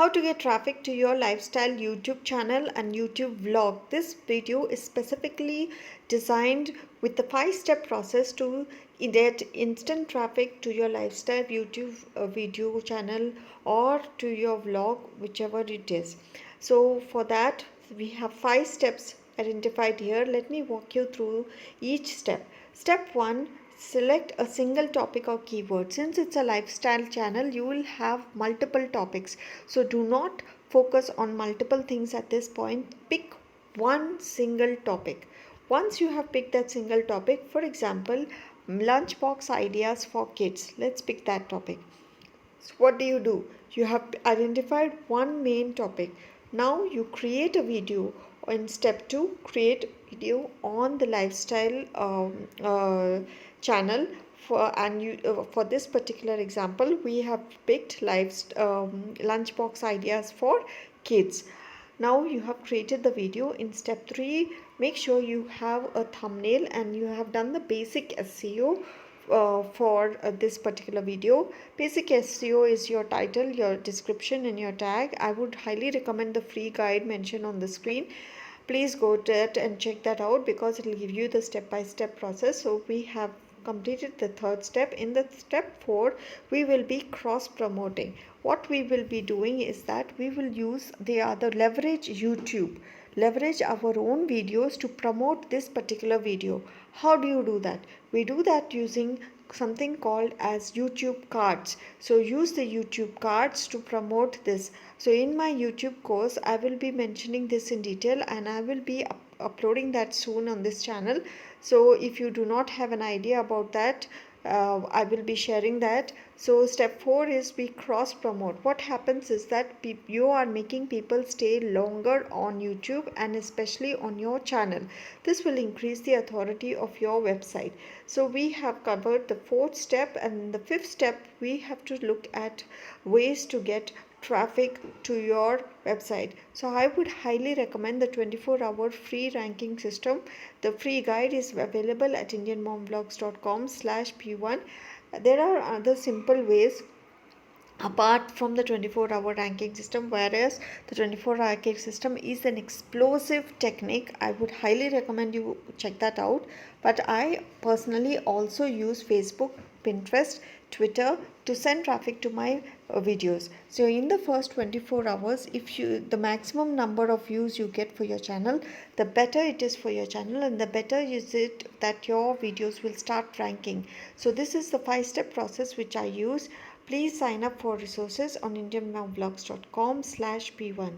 How to get traffic to your lifestyle YouTube channel and YouTube vlog. This video is specifically designed with the 5-step process to get instant traffic to your lifestyle YouTube video channel or to your vlog, whichever it is. So for that we have 5 steps identified here. Let me walk you through each step. Step 1, select a single topic or keyword. Since it's a lifestyle channel, you will have multiple topics, so do not focus on multiple things at this point. Pick one single topic. Once you have picked that single topic, for example, lunchbox ideas for kids, let's pick that topic. So what do? You have identified one main topic. Now you create a video. In step 2, create video on the lifestyle channel for this particular example we have picked lunchbox ideas for kids. Now you have created the video. In step 3, make sure you have a thumbnail and you have done the basic SEO for this particular video. Basic SEO is your title, your description and your tag. I would highly recommend the free guide mentioned on the screen. Please go to it and check that out because it will give you the step-by-step process. So we have completed the 3rd step. In the step 4, we will be cross promoting. What we will be doing is that we will use leverage YouTube, leverage our own videos to promote this particular video. How do you do that? We do that using something called as YouTube cards. So use the YouTube cards to promote this. So in my YouTube course I will be mentioning this in detail and I will be uploading that soon on this channel. So if you do not have an idea about that, I will be sharing that. So step 4 is we cross promote. What happens is that you are making people stay longer on YouTube and especially on your channel. This will increase the authority of your website. So we have covered the 4th step, and the 5th step we have to look at ways to get traffic to your website. So I would highly recommend the 24-hour free ranking system. The free guide is available at indianmomvlogs.com/p1. There are other simple ways apart from the 24-hour ranking system, whereas the 24-hour ranking system is an explosive technique. I would highly recommend you check that out. But I personally also use Facebook, Pinterest, Twitter to send traffic to my videos. So in the first 24 hours, the maximum number of views you get for your channel, the better it is for your channel and the better is it that your videos will start ranking. So this is the 5-step process which I use. Please sign up for resources on indianmomvlogs.com/p1.